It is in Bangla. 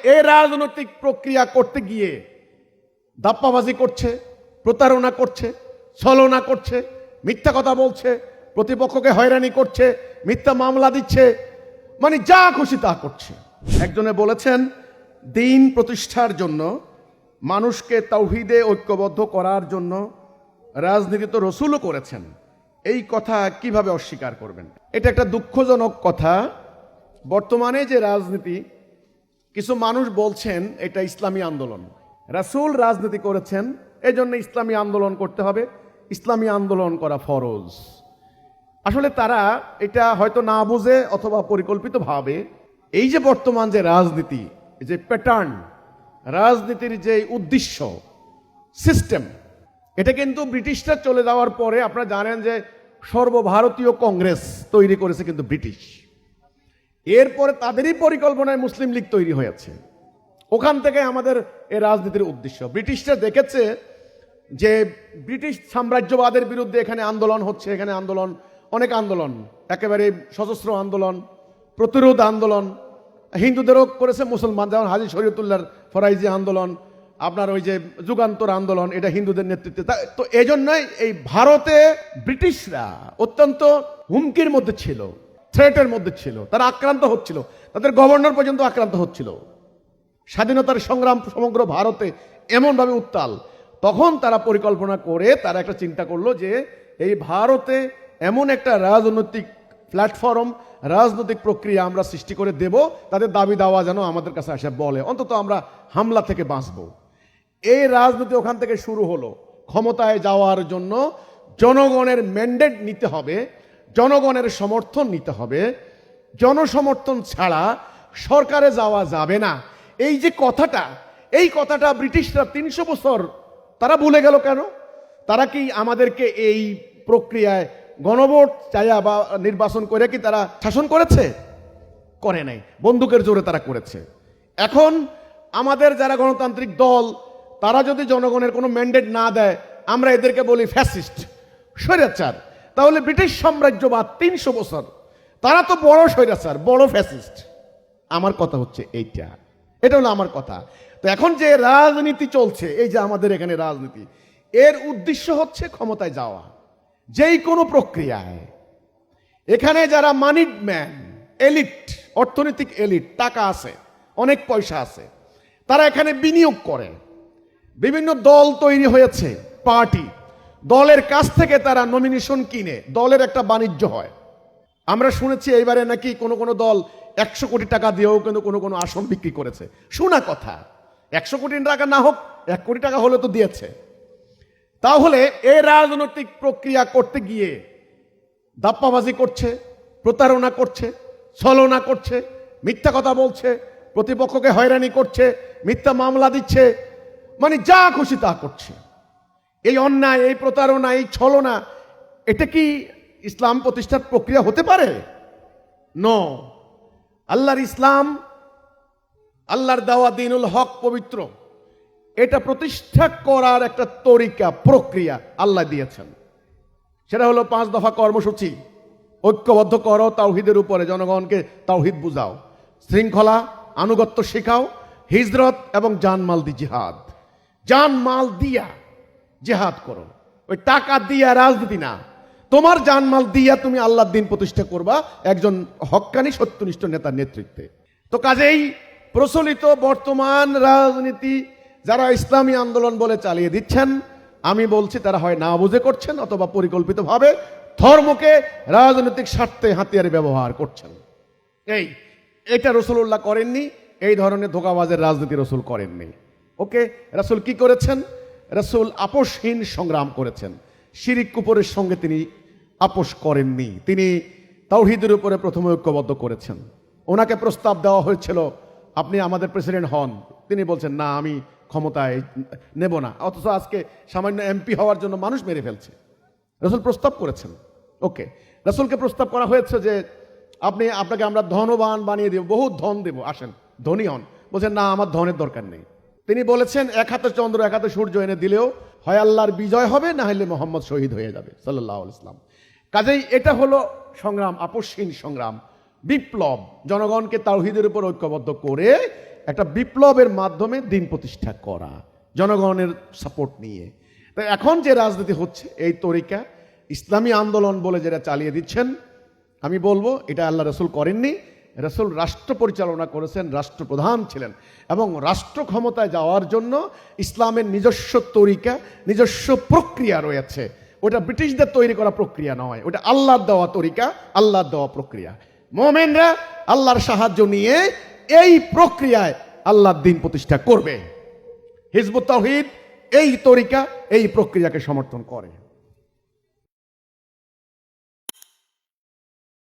এই রাজনৈতিক প্রক্রিয়া করতে গিয়ে দাপ্পাবাজি করছে, প্রতারণা করছে, ছলনা করছে, মিথ্যা কথা বলছে, প্রতিপক্ষকে হয়রানি করছে, মিথ্যা মামলা দিচ্ছে, মানে যা খুশি তা করছে। একজনে বলেছেন, দিন প্রতিষ্ঠার জন্য, মানুষকে তাওহীদে ঐক্যবদ্ধ করার জন্য রাজনীতি তো রসুলও করেছেন। এই কথা কিভাবে অস্বীকার করবেন? এটা একটা দুঃখজনক কথা। বর্তমানে যে রাজনীতি, কিছু মানুষ বলছেন এটা ইসলামী আন্দোলন। রাসূল রাজনীতি করেছেন, এই জন্য ইসলামী আন্দোলন করতে হবে, ইসলামী আন্দোলন করা ফরজ। আসলে তারা এটা হয়তো না বুঝে অথবা পরিকল্পিতভাবে এই যে বর্তমান যে রাজনীতি, যে প্যাটার্ন, রাজনীতির যে উদ্দেশ্য, সিস্টেম, এটা কিন্তু ব্রিটিশরা চলে যাওয়ার পরে আপনারা জানেন যে সর্বভারতীয় কংগ্রেস তৈরি করেছে কিন্তু ব্রিটিশ। এরপরে তাদেরই পরিকল্পনায় মুসলিম লীগ তৈরি হয়েছে। ওখান থেকে আমাদের এই রাজনীতির উদ্দেশ্য। ব্রিটিশরা দেখেছে যে ব্রিটিশ সাম্রাজ্যবাদের বিরুদ্ধে এখানে আন্দোলন হচ্ছে, এখানে আন্দোলন, অনেক আন্দোলন, একেবারে সশস্ত্র আন্দোলন, প্রতিরোধ আন্দোলন, হিন্দুদেরও করেছে, মুসলমান, যেমন হাজী শরীয়তুল্লাহর ফরাইজি আন্দোলন, আপনার ওই যে যুগান্তর আন্দোলন, এটা হিন্দুদের নেতৃত্বে। তো এই জন্যই এই ভারতে ব্রিটিশরা অত্যন্ত হুমকির মধ্যে ছিল, থ্রেটের মধ্যে ছিল, তারা আক্রান্ত হচ্ছিল, তাদের গভর্নর পর্যন্ত আক্রান্ত হচ্ছিল। স্বাধীনতার সংগ্রাম সমগ্র ভারতে এমনভাবে উত্তাল। তখন তারা পরিকল্পনা করে তারা একটা চিন্তা করলো যে এই ভারতে এমন একটা রাজনৈতিক প্ল্যাটফর্ম, রাজনৈতিক প্রক্রিয়া আমরা সৃষ্টি করে দেব, তাদের দাবি দাওয়া যেন আমাদের কাছে আসে বলে, অন্তত আমরা হামলা থেকে বাঁচব। এই রাজনীতি ওখান থেকে শুরু হলো। ক্ষমতায় যাওয়ার জন্য জনগণের ম্যান্ডেট নিতে হবে, জনগণের সমর্থন নিতে হবে, জনসমর্থন ছাড়া সরকারে যাওয়া যাবে না। এই যে কথাটা, এই কথাটা ব্রিটিশরা 300 বছর তারা ভুলে গেল কেন? তারা কি আমাদেরকে এই প্রক্রিয়ায় গণভোট চাইয়া বা নির্বাচন করে কি তারা শাসন করেছে? করে নাই, বন্দুকের জোরে তারা করেছে। এখন আমাদের যারা গণতান্ত্রিক দল, তারা যদি জনগণের কোনো ম্যান্ডেট না দেয়, আমরা এদেরকে বলি ফ্যাসিস্ট, স্বৈরাচার। তাহলে ব্রিটিশ সাম্রাজ্যবাদ 300 বছর, তারা তো বড় স্বৈরাচার, বড় ফ্যাসিস্ট। আমার কথা হচ্ছে এইটা, এটা হলো আমার কথা। তো এখন যে রাজনীতি চলছে, এই যে আমাদের এখানে রাজনীতি, এর উদ্দেশ্য হচ্ছে ক্ষমতায় যাওয়া, যেই কোনো প্রক্রিয়ায়। এখানে যারা মানিড ম্যান, এলিট, অর্থনৈতিক এলিট, টাকা আছে, অনেক পয়সা আছে, তারা এখানে বিনিয়োগ করে। বিভিন্ন দল তৈরি হয়েছে, পার্টি, দলের কাছ থেকে তারা নমিনেশন কিনে, দলের একটা বাণিজ্য হয়। আমরা শুনেছি এইবারে নাকি কোনো কোনো দল 100 কোটি টাকা দিয়েও কিন্তু কোনো কোনো আসন বিক্রি করেছে। শোনা কথা, 100 কোটি টাকা না হোক, 1 কোটি টাকা হলে তো দিয়েছে। তাহলে এই রাজনৈতিক প্রক্রিয়া করতে গিয়ে দাপ্পাবাজি করছে, প্রতারণা করছে, ছলনা করছে, মিথ্যা কথা বলছে, প্রতিপক্ষকে হয়রানি করছে, মিথ্যা মামলা দিচ্ছে, মানে যা খুশি তা করছে। এই অন্যায়, এই প্রতারণা, এই ছলনা, এটা কি ইসলাম প্রতিষ্ঠার প্রক্রিয়া হতে পারে? নো। আল্লাহর ইসলাম, আল্লাহর দেওয়া দ্বীনুল হক পবিত্র, এটা প্রতিষ্ঠা করার একটা তরিকা, প্রক্রিয়া আল্লাহ দিয়েছেন। সেটা হলো 5 দফা কর্মসূচি। ঐক্যবদ্ধ করো তাওহীদের উপরে, জনগণকে তাওহীদ বুঝাও, শৃঙ্খলা, আনুগত্য শেখাও, হিজরত এবং জানমাল দি জিহাদ। জানমাল দিয়া জিহাদ করো, ওই টাকা দিয়া রাজনীতি না। তোমার জানমাল দিয়া তুমি আল্লাহর দ্বীন প্রতিষ্ঠা করবা একজন হক্কানি সত্যনিষ্ঠ নেতার নেতৃত্বে। তো কাজেই প্রচলিত বর্তমান রাজনীতি যারা ইসলামী আন্দোলন বলে চালিয়ে দিচ্ছেন, আমি বলছি তারা হয় না বুঝে করছেন অথবা পরিকল্পিতভাবে ধর্মকে রাজনৈতিক স্বার্থে হাতিয়ারে ব্যবহার করছেন। এটা রাসূলুল্লাহ করেননি, এই ধরনের ধোঁকাবাজের রাজনীতি রাসূল করেননি। ওকে, রাসূল কি করেছেন? রাসূল আপোষহীন সংগ্রাম করেছেন। শিরিক কুফরের সঙ্গে তিনি আপোষ করেননি। তিনি তাওহীদের উপরে প্রথমে ঐক্যবদ্ধ করেছেন। ওনাকে প্রস্তাব দেওয়া হয়েছিল, আপনি আমাদের প্রেসিডেন্ট হন। তিনি বলছেন, না, আমি ক্ষমতায় নেব না। অথচ আজকে সামান্য এমপি হওয়ার জন্য মানুষ মেরে ফেলছে। রাসূল প্রস্তাব করেছেন। ওকে, রাসূলকে প্রস্তাব করা হয়েছে যে আপনাকে আমরা ধনবান বানিয়ে দেব, বহুত ধন দেব, আসেন ধনী হন। বলছেন, না, আমার ধনের দরকার নেই। তিনি বলেছেন, 1 হাতে চন্দ্র 1 হাতে সূর্য এনে দিলেও হয় আল্লাহর বিজয় হবে, না হলে মোহাম্মদ শহীদ হয়ে যাবে সাল্লাল্লাহু আলাইহি ওয়াসাল্লাম। কাজেই এটা হলো সংগ্রাম, আপোষহীন সংগ্রাম, বিপ্লব, জনগণকে তাওহীদের উপর ঐক্যবদ্ধ করে একটা বিপ্লবের মাধ্যমে দিন প্রতিষ্ঠা করা, জনগণের সাপোর্ট নিয়ে। তাই এখন যে রাজনীতি হচ্ছে এই তরিকা ইসলামী আন্দোলন বলে যেটা চালিয়ে দিচ্ছেন, আমি বলবো এটা আল্লাহ রসুল করেননি। রসুল রাষ্ট্র পরিচালনা করেছেন, রাষ্ট্রপ্রধান ছিলেন, এবং রাষ্ট্র ক্ষমতায় যাওয়ার জন্য ইসলামের নিজস্ব তরিকা, নিজস্ব প্রক্রিয়া রয়েছে। ওটা ব্রিটিশদের তৈরি করা প্রক্রিয়া নয়, ওটা আল্লাহর দেওয়া তরিকা, আল্লাহর দেওয়া প্রক্রিয়া। মুমিনরা আল্লাহর সাহায্য নিয়ে এই প্রক্রিয়ায় আল্লাহর দ্বীন প্রতিষ্ঠা করবে। হিজবুত তাওহীদ এই তরিকা, এই প্রক্রিয়াকে সমর্থন করে।